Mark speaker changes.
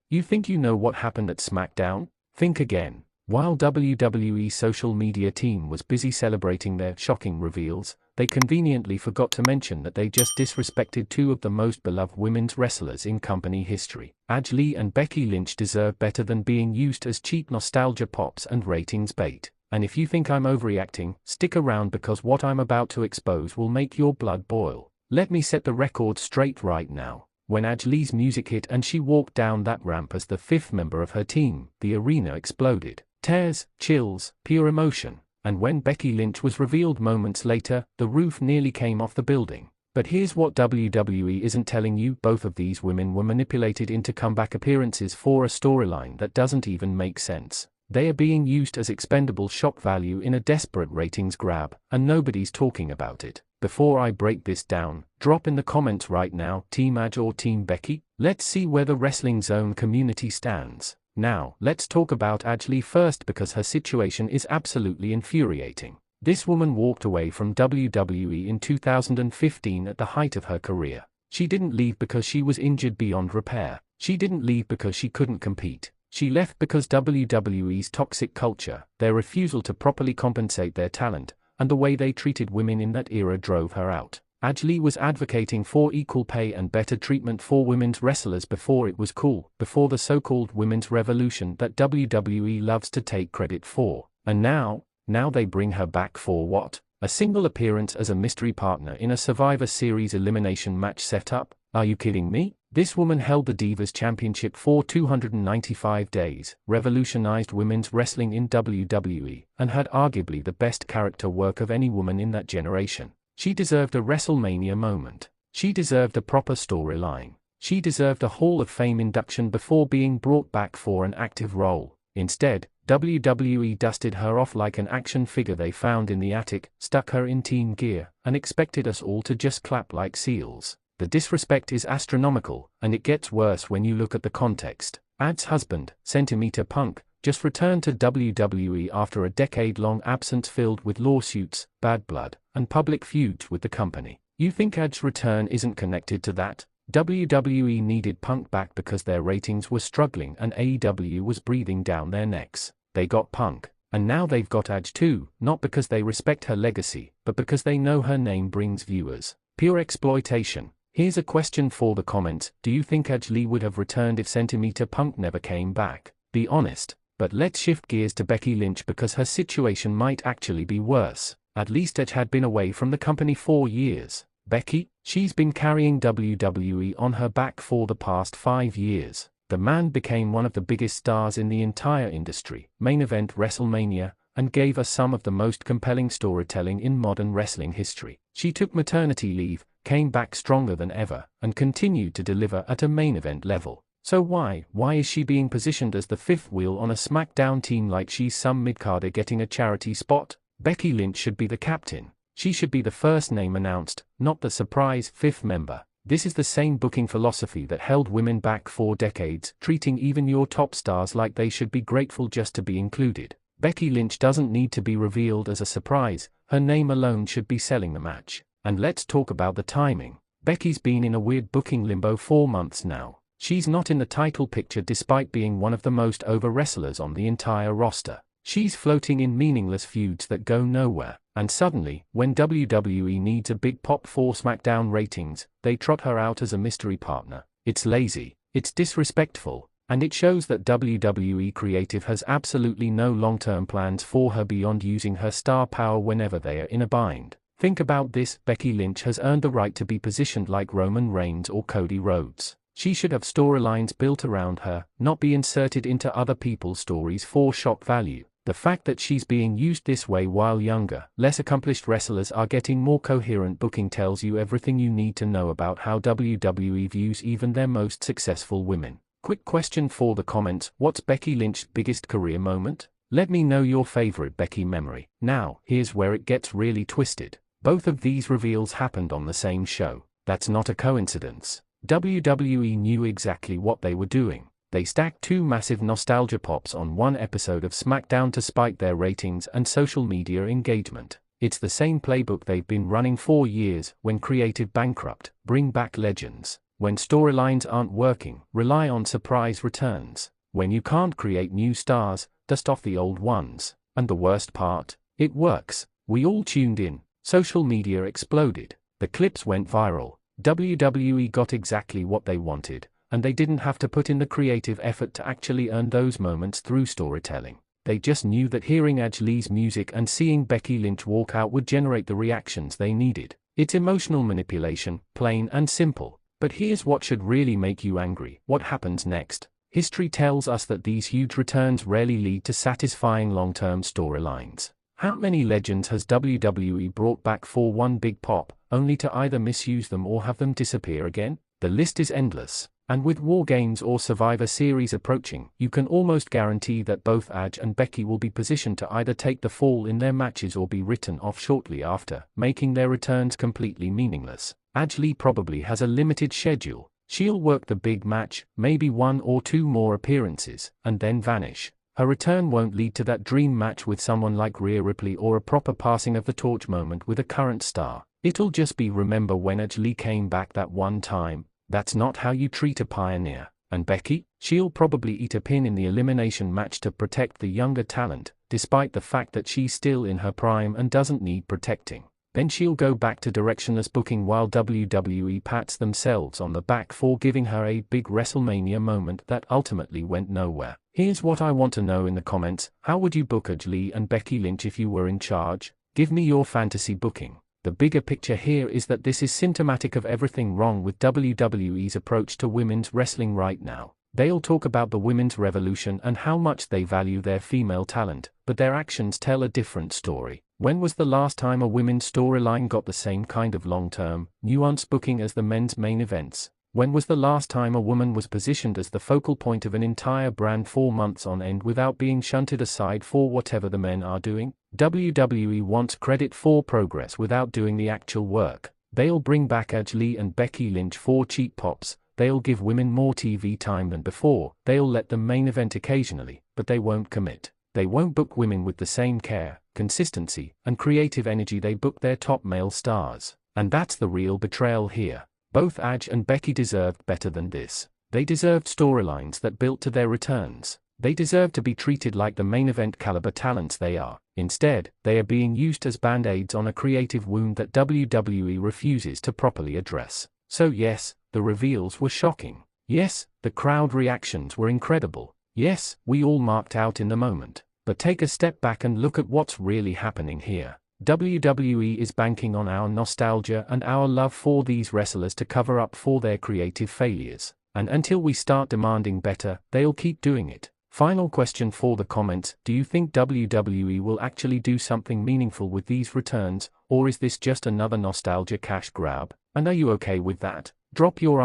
Speaker 1: You think you know what happened at SmackDown? Think again. While WWE's social media team was busy celebrating their shocking reveals, they conveniently forgot to mention that they just disrespected two of the most beloved women's wrestlers in company history. Lee and Becky Lynch deserve better than being used as cheap nostalgia pops and ratings bait. And if you think I'm overreacting, stick around because what I'm about to expose will make your blood boil. Let me set the record straight right now. When Lee's music hit and she walked down that ramp as the fifth member of her team, the arena exploded. Tears, chills, pure emotion. And when Becky Lynch was revealed moments later, the roof nearly came off the building. But here's what WWE isn't telling you: both of these women were manipulated into comeback appearances for a storyline that doesn't even make sense. They are being used as expendable shock value in a desperate ratings grab, and nobody's talking about it. Before I break this down, drop in the comments right now, Team or Team Becky? Let's see where the Wrestling Zone community stands. Now, let's talk about Lee first because her situation is absolutely infuriating. This woman walked away from WWE in 2015 at the height of her career. She didn't leave because she was injured beyond repair. She didn't leave because she couldn't compete. She left because WWE's toxic culture, their refusal to properly compensate their talent, and the way they treated women in that era drove her out. Lee was advocating for equal pay and better treatment for women's wrestlers before it was cool, before the so-called women's revolution that WWE loves to take credit for. And now they bring her back for what? A single appearance as a mystery partner in a Survivor Series elimination match setup? Are you kidding me? This woman held the Divas Championship for 295 days, revolutionized women's wrestling in WWE, and had arguably the best character work of any woman in that generation. She deserved a WrestleMania moment. She deserved a proper storyline. She deserved a Hall of Fame induction before being brought back for an active role. Instead, WWE dusted her off like an action figure they found in the attic, stuck her in team gear, and expected us all to just clap like seals. The disrespect is astronomical, and it gets worse when you look at the context. Husband, Centimeter Punk, just returned to WWE after a decade-long absence filled with lawsuits, bad blood, and public feuds with the company. You think Edge's return isn't connected to that? WWE needed Punk back because their ratings were struggling and AEW was breathing down their necks. They got Punk, and now they've got Edge too, not because they respect her legacy, but because they know her name brings viewers. Pure exploitation. Here's a question for the comments: do you think Lee would have returned if Centimeter Punk never came back? Be honest. But let's shift gears to Becky Lynch because her situation might actually be worse. At least Edge had been away from the company 4 years. Becky? She's been carrying WWE on her back for the past 5 years. The man became one of the biggest stars in the entire industry, main event WrestleMania, and gave us some of the most compelling storytelling in modern wrestling history. She took maternity leave, came back stronger than ever, and continued to deliver at a main event level. So why is she being positioned as the fifth wheel on a SmackDown team like she's some mid-carder getting a charity spot? Becky Lynch should be the captain. She should be the first name announced, not the surprise fifth member. This is the same booking philosophy that held women back for decades, treating even your top stars like they should be grateful just to be included. Becky Lynch doesn't need to be revealed as a surprise, her name alone should be selling the match. And let's talk about the timing. Becky's been in a weird booking limbo for months now. She's not in the title picture despite being one of the most over wrestlers on the entire roster. She's floating in meaningless feuds that go nowhere. And suddenly, when WWE needs a big pop for SmackDown ratings, they trot her out as a mystery partner. It's lazy, it's disrespectful, and it shows that WWE Creative has absolutely no long-term plans for her beyond using her star power whenever they are in a bind. Think about this: Becky Lynch has earned the right to be positioned like Roman Reigns or Cody Rhodes. She should have storylines built around her, not be inserted into other people's stories for shock value. The fact that she's being used this way while younger, less accomplished wrestlers are getting more coherent booking tells you everything you need to know about how WWE views even their most successful women. Quick question for the comments: what's Becky Lynch's biggest career moment? Let me know your favorite Becky memory. Now, here's where it gets really twisted. Both of these reveals happened on the same show. That's not a coincidence. WWE knew exactly what they were doing. They stacked two massive nostalgia pops on one episode of SmackDown to spike their ratings and social media engagement. It's the same playbook they've been running for years. When creative bankrupt, bring back legends. When storylines aren't working, rely on surprise returns. When you can't create new stars, dust off the old ones. And the worst part? It works. We all tuned in. Social media exploded. The clips went viral. WWE got exactly what they wanted, and they didn't have to put in the creative effort to actually earn those moments through storytelling. They just knew that hearing Lee's music and seeing Becky Lynch walk out would generate the reactions they needed. It's emotional manipulation, plain and simple. But here's what should really make you angry. What happens next? History tells us that these huge returns rarely lead to satisfying long-term storylines. How many legends has WWE brought back for one big pop, only to either misuse them or have them disappear again? The list is endless. And with War Games or Survivor Series approaching, you can almost guarantee that both Edge and Becky will be positioned to either take the fall in their matches or be written off shortly after, making their returns completely meaningless. Lee probably has a limited schedule. She'll work the big match, maybe 1 or 2 more appearances, and then vanish. Her return won't lead to that dream match with someone like Rhea Ripley or a proper passing of the torch moment with a current star. It'll just be remember when Lee came back that one time. That's not how you treat a pioneer. And Becky? She'll probably eat a pin in the elimination match to protect the younger talent, despite the fact that she's still in her prime and doesn't need protecting. Then she'll go back to directionless booking while WWE pats themselves on the back for giving her a big WrestleMania moment that ultimately went nowhere. Here's what I want to know in the comments: how would you book Lee and Becky Lynch if you were in charge? Give me your fantasy booking. The bigger picture here is that this is symptomatic of everything wrong with WWE's approach to women's wrestling right now. They'll talk about the women's revolution and how much they value their female talent, but their actions tell a different story. When was the last time a women's storyline got the same kind of long-term, nuanced booking as the men's main events? When was the last time a woman was positioned as the focal point of an entire brand for months on end without being shunted aside for whatever the men are doing? WWE wants credit for progress without doing the actual work. They'll bring back Lee and Becky Lynch for cheap pops. They'll give women more TV time than before. They'll let them main event occasionally, but they won't commit. They won't book women with the same care, consistency, and creative energy they book their top male stars. And that's the real betrayal here. Both Edge and Becky deserved better than this. They deserved storylines that built to their returns. They deserve to be treated like the main event caliber talents they are. Instead, they are being used as band-aids on a creative wound that WWE refuses to properly address. So yes, the reveals were shocking. Yes, the crowd reactions were incredible. Yes, we all marked out in the moment. But take a step back and look at what's really happening here. WWE is banking on our nostalgia and our love for these wrestlers to cover up for their creative failures. And until we start demanding better, they'll keep doing it. Final question for the comments: do you think WWE will actually do something meaningful with these returns, or is this just another nostalgia cash grab? And are you okay with that? Drop your